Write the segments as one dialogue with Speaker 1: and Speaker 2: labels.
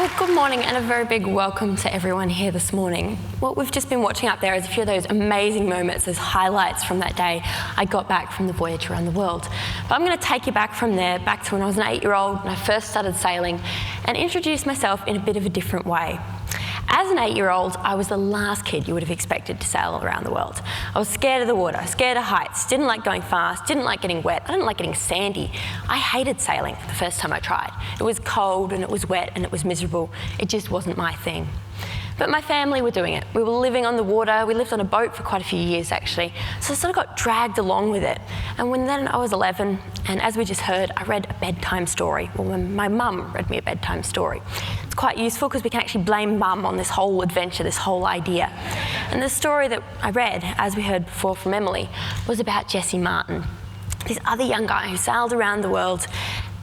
Speaker 1: Well, good morning and a very big welcome to everyone here this morning. What we've just been watching up there is a few of those amazing moments, those highlights from that day I got back from the voyage around the world. But I'm going to take you back from there, back to when I was an 8-year-old and I first started sailing, and introduce myself in a bit of a different way. As an 8-year-old, I was the last kid you would have expected to sail around the world. I was scared of the water, scared of heights, didn't like going fast, didn't like getting wet, I didn't like getting sandy. I hated sailing the first time I tried. It was cold and it was wet and it was miserable. It just wasn't my thing. But my family were doing it. We were living on the water. We lived on a boat for quite a few years, actually. So I sort of got dragged along with it. And when then I was 11, and as we just heard, I read a bedtime story. Well, when my mum read me a bedtime story. It's quite useful because we can actually blame mum on this whole adventure, this whole idea. And the story that I read, as we heard before from Emily, was about Jesse Martin, this other young guy who sailed around the world.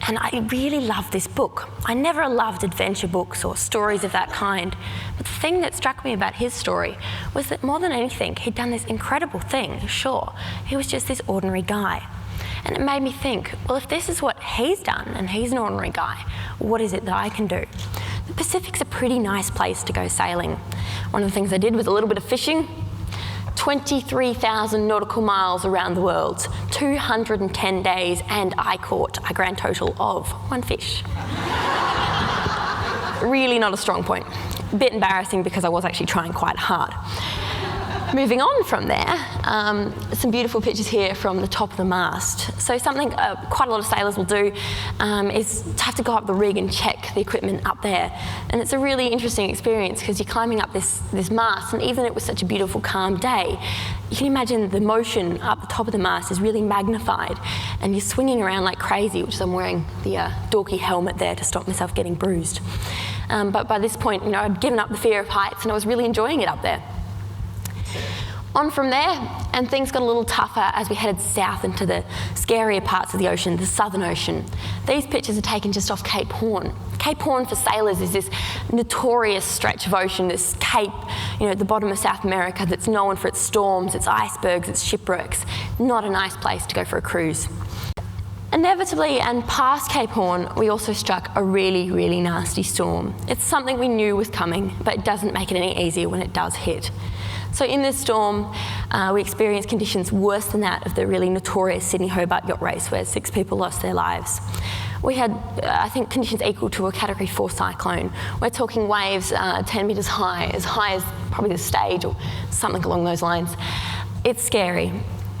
Speaker 1: And I really loved this book. I never loved adventure books or stories of that kind. But the thing that struck me about his story was that more than anything, he'd done this incredible thing, sure. He was just this ordinary guy. And it made me think, well, if this is what he's done and he's an ordinary guy, what is it that I can do? The Pacific's a pretty nice place to go sailing. One of the things I did was a little bit of fishing. 23,000 nautical miles around the world, 210 days, and I caught a grand total of 1 fish. Really not a strong point. A bit embarrassing because I was actually trying quite hard. Moving on from there, some beautiful pictures here from the top of the mast. So something quite a lot of sailors will do is to have to go up the rig and check the equipment up there. And it's a really interesting experience because you're climbing up this mast, and even it was such a beautiful, calm day, you can imagine the motion up the top of the mast is really magnified, and you're swinging around like crazy, which is I'm wearing the dorky helmet there to stop myself getting bruised. But by this point, you know, I'd given up the fear of heights and I was really enjoying it up there. On from there, and things got a little tougher as we headed south into the scarier parts of the ocean, the Southern Ocean. These pictures are taken just off Cape Horn. Cape Horn for sailors is this notorious stretch of ocean, this cape, you know, at the bottom of South America that's known for its storms, its icebergs, its shipwrecks. Not a nice place to go for a cruise. Inevitably, and past Cape Horn, we also struck a really, really nasty storm. It's something we knew was coming, but it doesn't make it any easier when it does hit. So in this storm, we experienced conditions worse than that of the really notorious Sydney-Hobart yacht race where 6 people lost their lives. We had, I think, conditions equal to a Category 4 cyclone. We're talking waves 10 metres high as probably the stage or something along those lines. It's scary.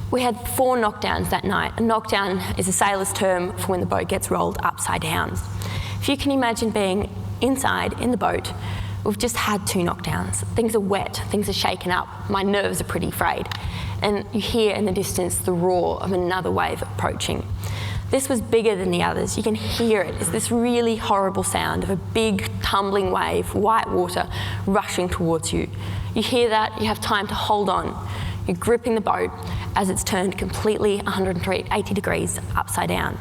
Speaker 1: We had 4 knockdowns that night. A knockdown is a sailor's term for when the boat gets rolled upside down. If you can imagine being inside in the boat, we've just had 2 knockdowns. Things are wet, things are shaken up, my nerves are pretty frayed. And you hear in the distance the roar of another wave approaching. This was bigger than the others. You can hear it. It's this really horrible sound of a big tumbling wave, white water, rushing towards you. You hear that, you have time to hold on. You're gripping the boat as it's turned completely 180 degrees upside down.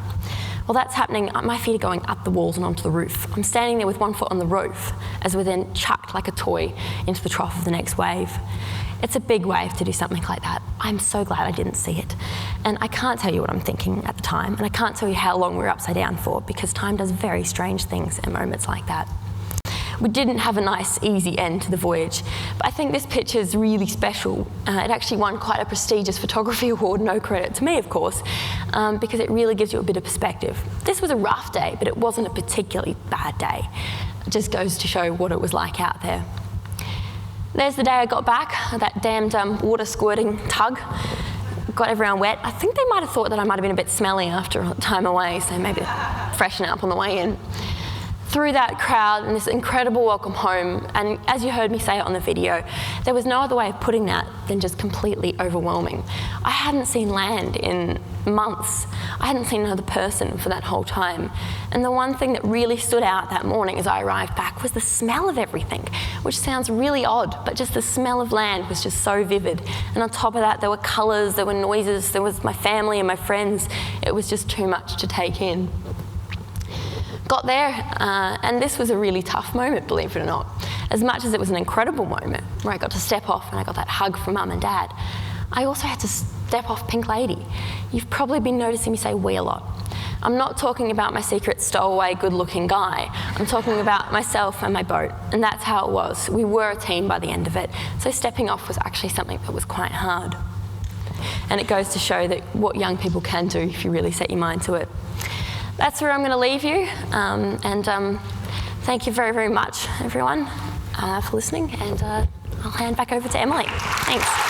Speaker 1: Well, that's happening. My feet are going up the walls and onto the roof. I'm standing there with 1 foot on the roof as we're then chucked like a toy into the trough of the next wave. It's a big wave to do something like that. I'm so glad I didn't see it. And I can't tell you what I'm thinking at the time, and I can't tell you how long we were upside down for, because time does very strange things at moments like that. We didn't have a nice, easy end to the voyage, but I think this picture is really special. It actually won quite a prestigious photography award, no credit to me, of course, because it really gives you a bit of perspective. This was a rough day, but it wasn't a particularly bad day. It just goes to show what it was like out there. There's the day I got back, that damned water squirting tug. Got everyone wet. I think they might have thought that I might have been a bit smelly after a time away, so maybe freshen up on the way in. Through that crowd and this incredible welcome home, and as you heard me say it on the video, there was no other way of putting that than just completely overwhelming. I hadn't seen land in months. I hadn't seen another person for that whole time. And the one thing that really stood out that morning as I arrived back was the smell of everything, which sounds really odd, but just the smell of land was just so vivid. And on top of that, there were colours, there were noises, there was my family and my friends. It was just too much to take in. Got there, and this was a really tough moment, believe it or not. As much as it was an incredible moment where I got to step off and I got that hug from Mum and Dad, I also had to step off Pink Lady. You've probably been noticing me say we a lot. I'm not talking about my secret stowaway, good-looking guy. I'm talking about myself and my boat, and that's how it was. We were a team by the end of it, so stepping off was actually something that was quite hard. And it goes to show that what young people can do if you really set your mind to it. That's where I'm going to leave you, thank you very, very much, everyone, for listening, and I'll hand back over to Emily. Thanks.